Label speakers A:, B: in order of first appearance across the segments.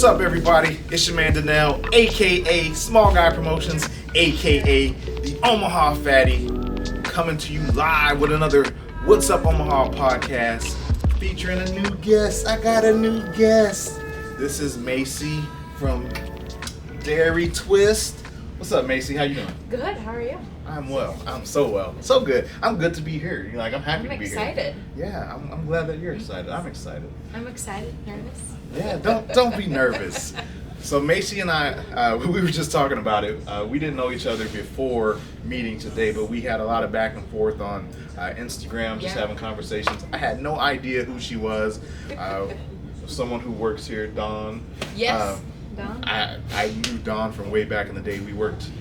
A: What's up, everybody? It's your man Donnell, aka Small Guy Promotions, aka the Omaha Fattie, coming to you live with another What's Up Omaha podcast, featuring a new guest. I got a new guest. This is Macy from Dairy Twist. What's up, Macy? How you doing?
B: Good. How are you?
A: I'm well. I'm so well. So good. I'm good to be here. I'm happy to be here.
B: I'm excited.
A: Yeah, I'm glad that you're excited. I'm excited.
B: I'm excited. Nervous.
A: Yeah, don't be nervous. So Macy and I, we were just talking about it. We didn't know each other before meeting today, but we had a lot of back and forth on Instagram, just having conversations. I had no idea who she was. Someone who works here, Dawn.
B: Yes, Dawn.
A: I knew Dawn from way back in the day. We worked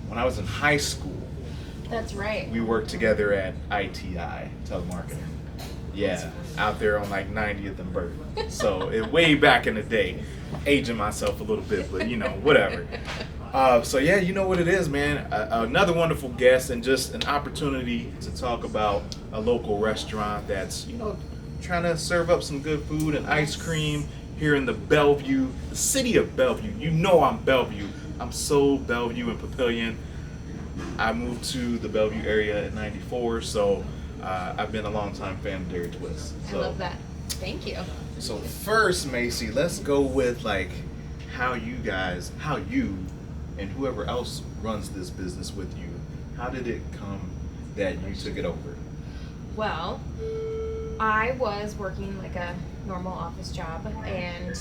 A: when I was in high school.
B: That's right.
A: We worked together at ITI, telemarketing. Yeah, out there on like 90th and Burke. So way back in the day, aging myself a little bit, but whatever. So yeah, you know what it is, man. Another wonderful guest and just an opportunity to talk about a local restaurant that's, trying to serve up some good food and ice cream here in the Bellevue, the city of Bellevue. I'm Bellevue. I'm so Bellevue and Papillion. I moved to the Bellevue area in '94, so I've been a long time fan of Dairy Twist. So,
B: I love that. Thank you.
A: So first, Macy, let's go with how you and whoever else runs this business with you, how did it come that you took it over?
B: Well, I was working like a normal office job, and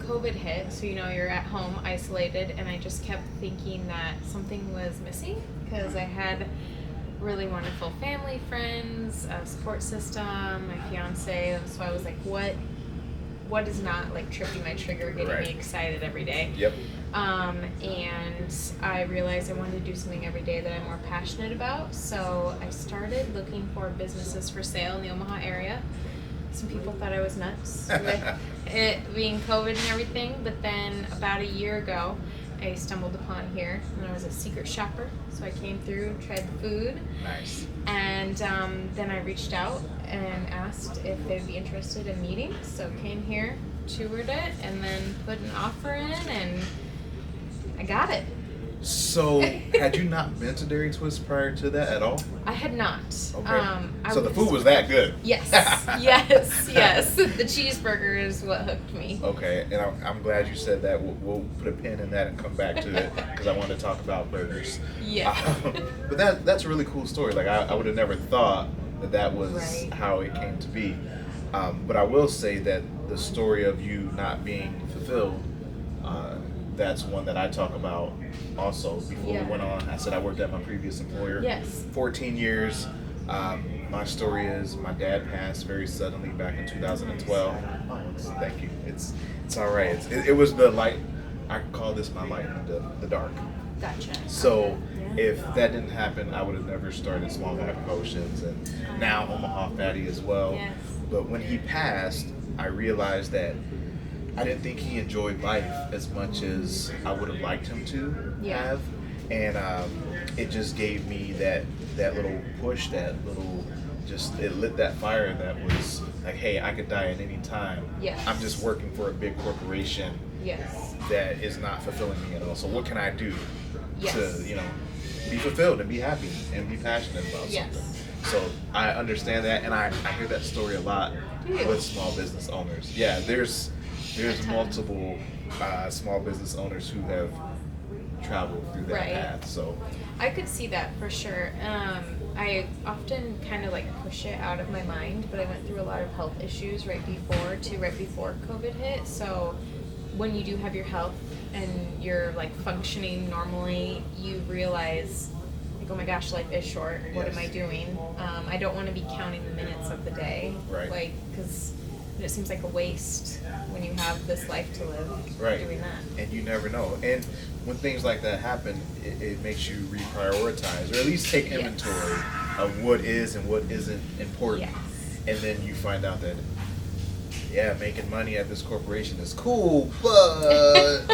B: COVID hit, so you're at home isolated, and I just kept thinking that something was missing because I had really wonderful family, friends, a support system, my fiance. So I was like, what is not tripping my trigger, getting me excited every day?
A: Yep.
B: And I realized I wanted to do something every day that I'm more passionate about. So I started looking for businesses for sale in the Omaha area. Some people thought I was nuts with it being COVID and everything, but then about a year ago, I stumbled upon here, and I was a secret shopper. So I came through, tried the food.
A: Nice.
B: And then I reached out and asked if they'd be interested in meeting. So came here, toured it, and then put an offer in, and I got it.
A: So had you not been to Dairy Twist prior to that at all?
B: I had not.
A: Okay. So the food was that good?
B: Yes. yes. The cheeseburger is what hooked me.
A: Okay, and I'm glad you said that. We'll put a pin in that and come back to it because I want to talk about burgers.
B: Yeah.
A: But that's a really cool story. I would have never thought that was how it came to be. But I will say that the story of you not being fulfilled, that's one that I talk about also. Before we went on, I said I worked at my previous employer.
B: Yes.
A: 14 years. My story is my dad passed very suddenly back in 2012. Thank you. It's all right. It was the light. I call this my light in the dark.
B: Gotcha.
A: So if that didn't happen, I would have never started Small Guy Promotions and now Omaha Fattie as well.
B: Yes.
A: But when he passed, I realized that I didn't think he enjoyed life as much as I would have liked him to have. And it just gave me that little push, it lit that fire that was like, hey, I could die at any time.
B: Yes.
A: I'm just working for a big corporation that is not fulfilling me at all. So what can I do to, be fulfilled and be happy and be passionate about something? So I understand that, and I hear that story a lot with small business owners. Yeah, there's multiple small business owners who have traveled through that path. So
B: I could see that for sure. I often kind of push it out of my mind, but I went through a lot of health issues right before COVID hit. So when you do have your health and you're functioning normally, you realize oh my gosh, life is short. What am I doing? I don't want to be counting the minutes of the day, because it seems like a waste when you have this life to live doing that. And
A: you never know. And when things like that happen, it makes you reprioritize, or at least take inventory of what is and what isn't important. And then you find out that, making money at this corporation is cool, but,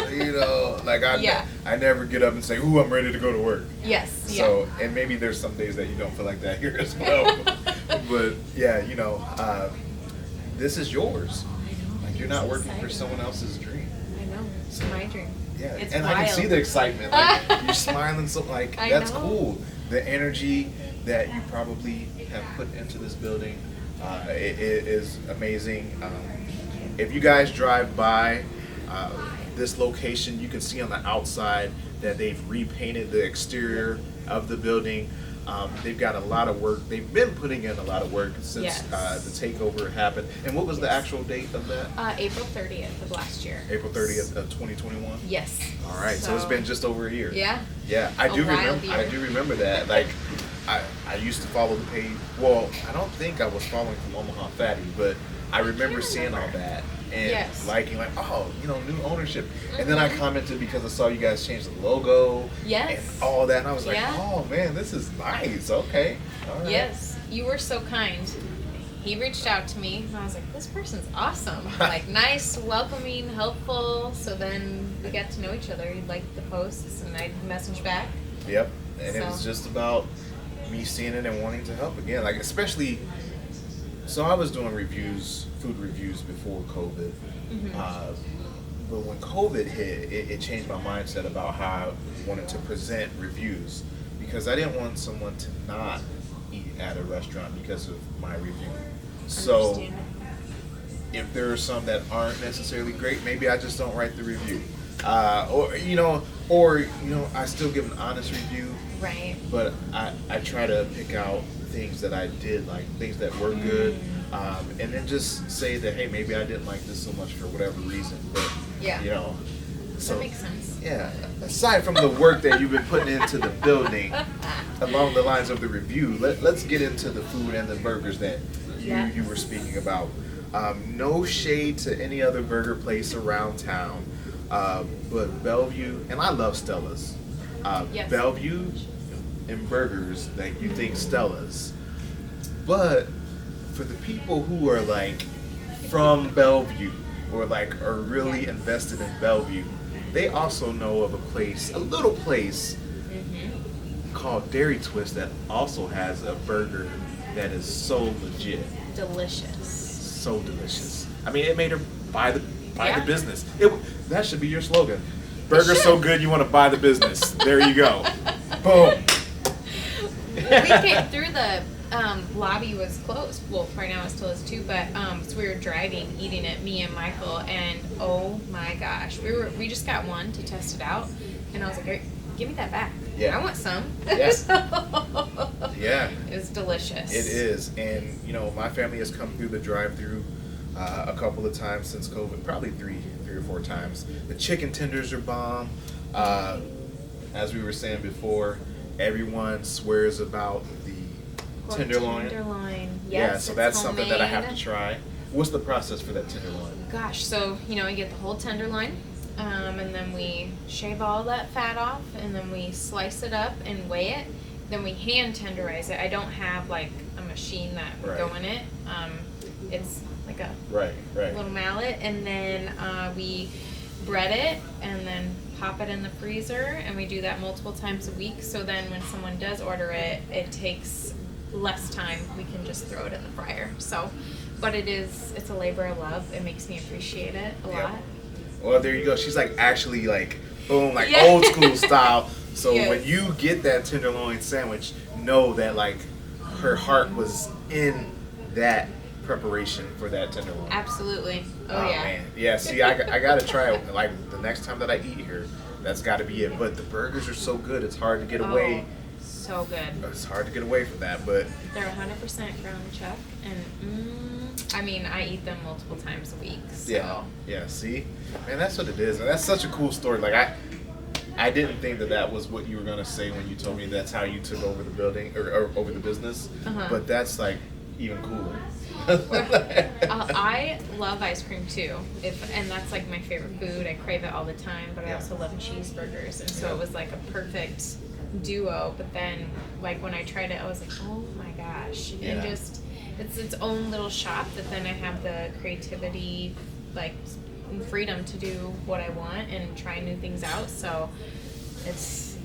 A: I never get up and say, ooh, I'm ready to go to work.
B: Yes.
A: So, and maybe there's some days that you don't feel like that here as well. But, this is yours. you're not working for someone else's dream.
B: I know. It's my dream.
A: Yeah,
B: It's
A: and
B: wild.
A: I can see the excitement. Like you're smiling, so like
B: I
A: that's
B: know.
A: cool. The energy that you probably have put into this building, it is amazing. If you guys drive by this location, you can see on the outside that they've repainted the exterior of the building. They've got a lot of work. They've been putting in a lot of work since
B: Yes.
A: the takeover happened. And what was the actual date of that?
B: April 30th of last year.
A: April 30th of 2021.
B: Yes.
A: All right, so it's been just over a year.
B: Yeah.
A: Yeah, I
B: A
A: do
B: wild
A: remember. I
B: year.
A: do remember that. Like, I used to follow the page. Well, I don't think I was following from Omaha Fattie, but I remember seeing all that and
B: Yes.
A: liking, like, oh, new ownership. And then I commented because I saw you guys change the logo.
B: Yes.
A: And all that, and I was like,
B: Yeah.
A: oh man, this is nice. Okay. All right.
B: Yes, you were so kind. He reached out to me, and I was like, this person's awesome. Like, nice, welcoming, helpful. So then we got to know each other. He liked the posts, and I'd message back.
A: Yep. And it
B: So.
A: was just about me seeing it and wanting to help again. Like, especially, so I was doing food reviews before COVID. But when COVID hit, it changed my mindset about how I wanted to present reviews, because I didn't want someone to not eat at a restaurant because of my review. So
B: Understand.
A: if there are some that aren't necessarily great, maybe I just don't write the review. Or I still give an honest review,
B: Right.
A: but I try to pick out things that I did like, things that were good, and then just say that, hey, maybe I didn't like this so much for whatever reason, but
B: Yeah.
A: so
B: That makes sense.
A: yeah. Aside from the work that you've been putting into the building, along the lines of the review, let's get into the food and the burgers that
B: Yes.
A: you were speaking about. No shade to any other burger place around town, but Bellevue, and I love Stella's.
B: Yes.
A: Bellevue and burgers, like, you think Stella's, but for the people who are like from Bellevue or like are really
B: Yes.
A: invested in Bellevue, they also know of a little place called Dairy Twist that also has a burger that is so legit,
B: Delicious.
A: so delicious. I mean, it made her buy the
B: Yeah.
A: business. That should be your slogan. Burger so good you want to buy the business. There you go. Boom.
B: We came through the lobby was closed. Well, right now it still is too, but so we were driving, eating it, me and Michael, and oh my gosh, we just got one to test it out, and I was like, give me that back.
A: Yeah.
B: I want some.
A: Yeah.
B: So,
A: Yeah.
B: it was delicious.
A: It is, and my family has come through the drive-through a couple of times since COVID, probably three or four times. The chicken tenders are bomb. As we were saying before, everyone swears about the
B: Pork
A: tenderloin.
B: Tenderloin.
A: Yeah,
B: Yes,
A: so
B: it's
A: that's something that I have to
B: homemade.
A: try. What's the process for that tenderloin?
B: Gosh, so you get the whole tenderloin, and then we shave all that fat off, and then we slice it up and weigh it. Then we hand tenderize it. I don't have like a machine that would go
A: Right.
B: in it. It's like a
A: Right.
B: little mallet, and then we bread it and then pop it in the freezer, and we do that multiple times a week. So then when someone does order it, it takes less time. We can just throw it in the fryer. So, but it's a labor of love. It makes me appreciate it a
A: Yeah.
B: lot.
A: Well, there you go. She's like actually like boom, like
B: Yeah.
A: old school style. So
B: Yes.
A: when you get that tenderloin sandwich, know that like her heart was in that preparation for that tenderloin.
B: Absolutely. Oh, yeah.
A: Man, yeah. See, I gotta try it. Like the next time that I eat here, that's got to be it. But the burgers are so good, it's hard to get away.
B: Oh, so good.
A: It's hard to get away from that, but
B: They're 100% ground chuck, and I mean, I eat them multiple times a week. So.
A: yeah. See, man, that's what it is, and that's such a cool story. Like I didn't think that was what you were gonna say when you told me that's how you took over the building or over the business.
B: Uh-huh.
A: But that's like even cooler.
B: I love ice cream too. And that's like my favorite food. I crave it all the time. But I
A: Yeah.
B: also love cheeseburgers, and so
A: Yeah.
B: it was like a perfect duo. But then, like when I tried it, I was like, oh my gosh! And
A: Yeah.
B: just it's its own little shop. That then I have the creativity, like freedom to do what I want and try new things out. So it's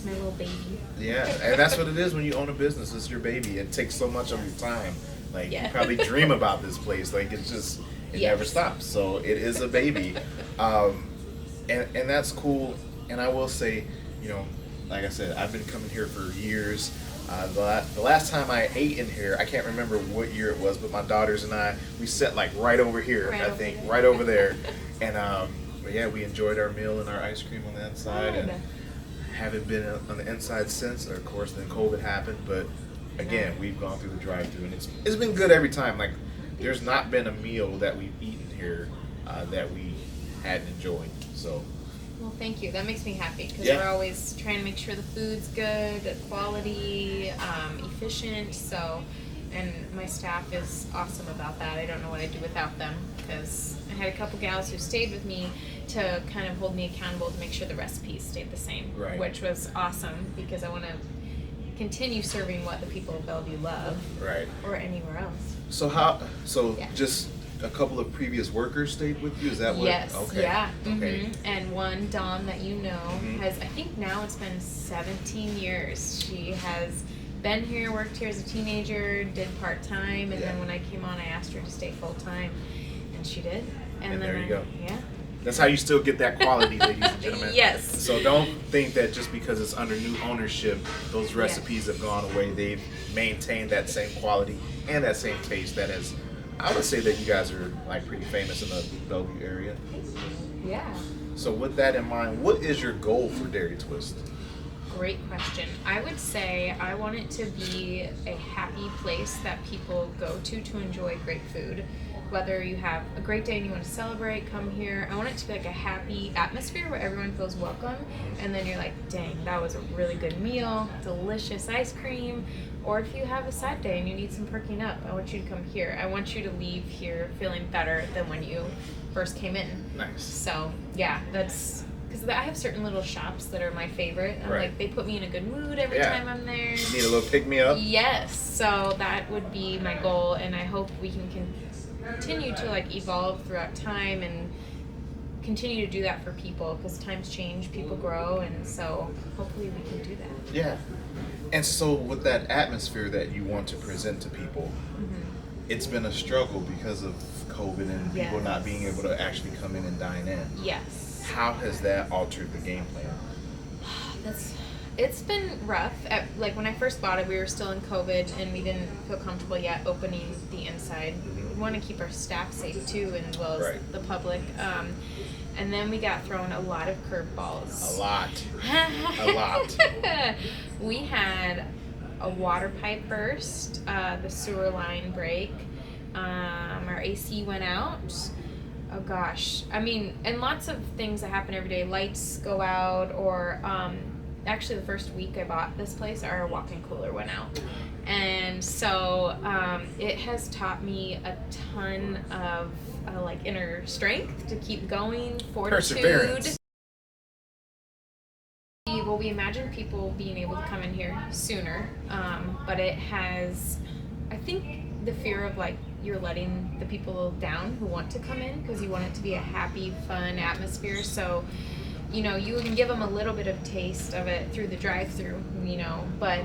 B: my little baby.
A: Yeah, and that's what it is when you own a business. It's your baby. It takes so much of your time. Like
B: Yeah.
A: you probably dream about this place. Like it's just It
B: Yes.
A: never stops. So it is a baby. And that's cool. And I will say, you know, like I said, I've been coming here for years. The last time I ate in here, I can't remember what year it was, but my daughters and I, we sat like right over here,
B: Right
A: I
B: over
A: think,
B: there.
A: right over there. And but yeah, we enjoyed our meal and our ice cream on the inside,
B: Good.
A: and haven't been on the inside since. Of course, then COVID happened, but again, we've gone through the drive-through, and it's been good every time. Like, there's not been a meal that we've eaten here that we hadn't enjoyed. So.
B: Well, thank you. That makes me happy because
A: Yeah.
B: we're always trying to make sure the food's good, quality, efficient. So, and my staff is awesome about that. I don't know what I'd do without them because I had a couple gals who stayed with me to kind of hold me accountable to make sure the recipes stayed the same,
A: Right.
B: which was awesome because I want to continue serving what the people of Bellevue love,
A: Right.
B: or anywhere else.
A: So
B: Yeah.
A: just a couple of previous workers stayed with you? Is that what?
B: Yes.
A: Okay.
B: Yeah.
A: Okay.
B: Mhm. And one, Dawn, that you know,
A: Mhm.
B: has, I think now it's been 17 years. She has been here, worked here as a teenager, did part-time, and then
A: Yeah.
B: when I came on, I asked her to stay full-time, and she did.
A: And
B: then
A: there you go.
B: Yeah.
A: That's how you still get that quality, ladies and gentlemen.
B: Yes.
A: So don't think that just because it's under new ownership, those recipes have gone away. They've maintained that same quality and that same taste. That is, I would say that you guys are like pretty famous in the Bellevue area.
B: Yeah.
A: So with that in mind, what is your goal for Dairy Twist?
B: Great question. I would say I want it to be a happy place that people go to enjoy great food. Whether you have a great day and you want to celebrate, come here. I want it to be like a happy atmosphere where everyone feels welcome, and then you're like, dang, that was a really good meal, delicious ice cream. Or if you have a sad day and you need some perking up, I want you to come here. I want you to leave here feeling better than when you first came in.
A: Nice.
B: So yeah, that's because I have certain little shops that are my favorite. I'm
A: Right.
B: like, they put me in a good mood every
A: Yeah.
B: time I'm there.
A: Need a little pick me up?
B: Yes, so that would be my goal, and I hope we can continue to like evolve throughout time and continue to do that for people because times change, people grow, and so hopefully we can do that.
A: Yeah. And so with that atmosphere that you want to present to people, it's been a struggle because of COVID and people
B: Yes.
A: not being able to actually come in and dine in.
B: Yes.
A: How has that altered the game plan?
B: It's been rough. Like when I first bought it, we were still in COVID and we didn't feel comfortable yet opening the inside. We want to keep our staff safe too, and as well as
A: Right.
B: the public. And then we got thrown a lot of curveballs.
A: A lot. A lot.
B: We had a water pipe burst, the sewer line break, our AC went out. Oh gosh. I mean, and lots of things that happen every day. Lights go out, or actually the first week I bought this place, our walk-in cooler went out. And so it has taught me a ton of like inner strength to keep going, fortitude.
A: Perseverance.
B: Well, we imagine people being able to come in here sooner, but it has, I think, the fear of like you're letting the people down who want to come in because you want it to be a happy, fun atmosphere. So, you know, you can give them a little bit of taste of it through the drive-through, you know, but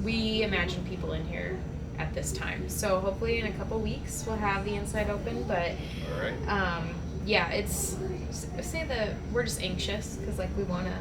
B: we imagine people in here at this time. So hopefully in a couple weeks we'll have the inside open, but
A: All right.
B: yeah, it's say that we're just anxious because like we want to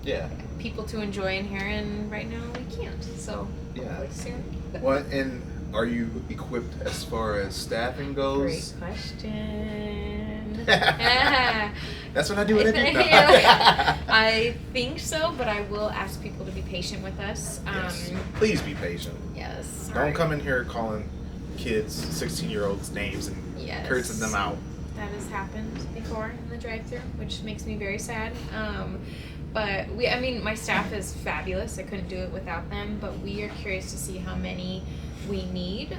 A: Yeah.
B: people to enjoy in here, and right now we can't. So
A: Yeah.
B: hopefully soon.
A: Well, and are you equipped as far as staffing goes?
B: Great question.
A: That's what I do when I do. No.
B: I think so, but I will ask people to be patient with us.
A: Yes. Please be patient.
B: Yes.
A: Don't come in here calling kids, 16-year-olds names and
B: Yes.
A: cursing them out.
B: That has happened before in the drive-thru, which makes me very sad. But I mean, my staff is fabulous. I couldn't do it without them. But we are curious to see how many we need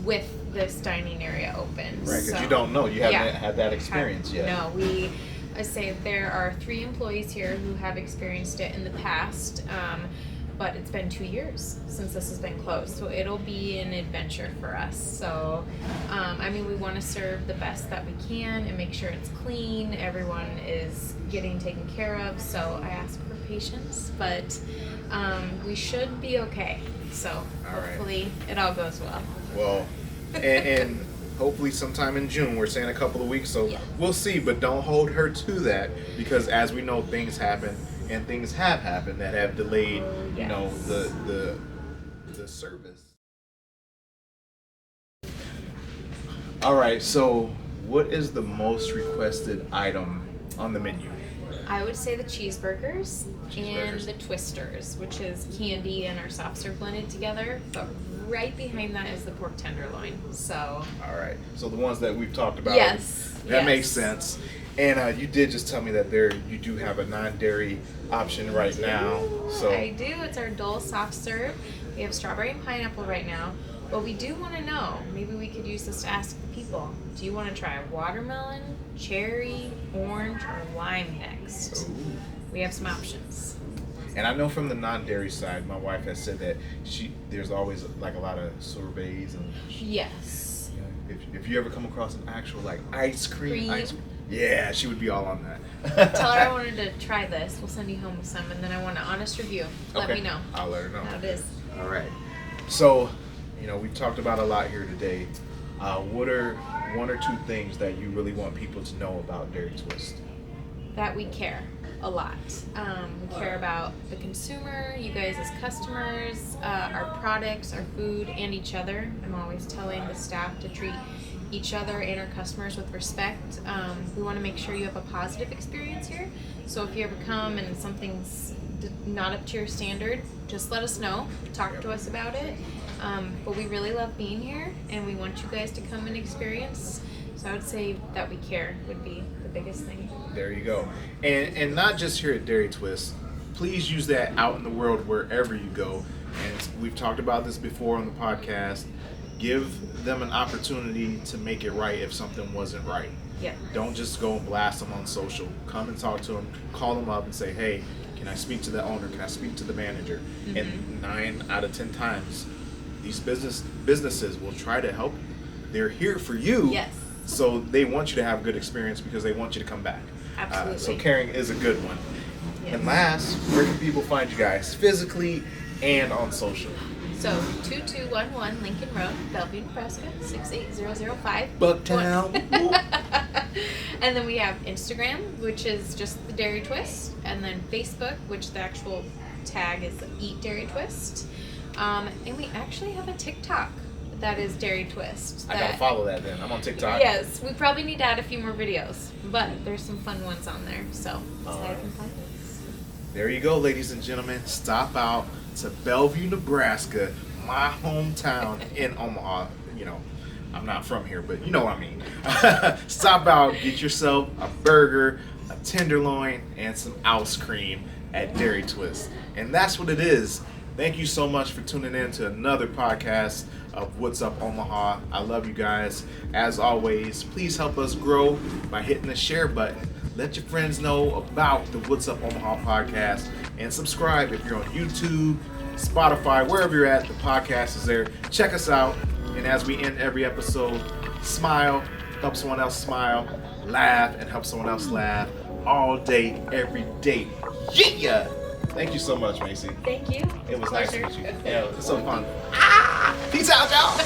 B: with this dining area open.
A: Right, because
B: So-
A: you don't know. You haven't
B: Yeah.
A: had that experience yet.
B: No, I say there are 3 employees here who have experienced it in the past, but it's been 2 years since this has been closed, so it'll be an adventure for us. So, I mean, we want to serve the best that we can and make sure it's clean, everyone is getting taken care of, so I ask for patience, but we should be okay. So,
A: All right.
B: hopefully it all goes well.
A: Well, and hopefully sometime in June. We're saying a couple of weeks, so
B: Yeah.
A: we'll see. But don't hold her to that, because as we know, things happen, and things have happened that have delayed, you know, the service. All right, so what is the most requested item on the menu?
B: I would say the cheeseburgers and
A: Cheeseburgers.
B: the twisters, which is candy and our soft serve blended together. But right behind that is the pork tenderloin. So
A: All right, so the ones that we've talked about.
B: Yes,
A: That
B: yes.
A: makes sense. And you did just tell me that you do have a non-dairy option right now. So
B: I do. It's our Dole soft serve. We have strawberry and pineapple right now. But we do want to know, maybe we could use this to ask the people, do you want to try watermelon, cherry, orange, or lime next?
A: Ooh.
B: We have some options.
A: And I know from the non-dairy side, my wife has said that there's always like a lot of sorbets and
B: Yes.
A: if you ever come across an actual like ice cream,
B: Cream.
A: yeah, she would be all on that.
B: Tell her I wanted to try this. We'll send you home with some, and then I want an honest review. Let
A: Okay.
B: me know
A: I'll let her know.
B: how it is.
A: All right. So, you know, we've talked about a lot here today. What are one or two things that you really want people to know about Dairy Twist?
B: That we care a lot. We care about the consumer, you guys as customers, our products, our food, and each other. I'm always telling the staff to treat each other and our customers with respect. We want to make sure you have a positive experience here. So if you ever come and something's not up to your standard, just let us know. Talk to us about it. But we really love being here, and we want you guys to come and experience. So I would say that we care would be the biggest thing.
A: There you go. And not just here at Dairy Twist. Please use that out in the world wherever you go. And we've talked about this before on the podcast. Give them an opportunity to make it right if something wasn't right.
B: Yeah.
A: Don't just go and blast them on social. Come and talk to them. Call them up and say, hey, can I speak to the owner? Can I speak to the manager?
B: Mm-hmm.
A: And 9 out of 10 times, these businesses will try to help you. They're here for you.
B: Yes.
A: So they want you to have a good experience because they want you to come back.
B: Absolutely.
A: So caring is a good one.
B: Yes.
A: And last, where can people find you guys physically and on social?
B: So 2211 Lincoln Road, Bellevue, Nebraska 68005.
A: Bucktown.
B: And then we have Instagram, which is just the Dairy Twist, and then Facebook, which the actual tag is Eat Dairy Twist. And we actually have a TikTok that is Dairy Twist.
A: I gotta follow that then. I'm on TikTok.
B: Yes, we probably need to add a few more videos, but there's some fun ones on there. So that's how you can find us.
A: There you go, ladies and gentlemen. Stop out to Bellevue, Nebraska, my hometown in Omaha. You know, I'm not from here, but you know what I mean. Stop out, get yourself a burger, a tenderloin, and some ice cream at Dairy Twist. And that's what it is. Thank you so much for tuning in to another podcast of What's Up Omaha. I love you guys. As always, please help us grow by hitting the share button. Let your friends know about the What's Up Omaha podcast, and subscribe if you're on YouTube, Spotify, wherever you're at. The podcast is there. Check us out. And as we end every episode, smile, help someone else smile, laugh, and help someone else laugh all day, every day. Yeah! Thank you so much, Macy.
B: Thank you.
A: It was
B: Pleasure.
A: nice to meet you. Yeah, it was so fun. Peace out, y'all.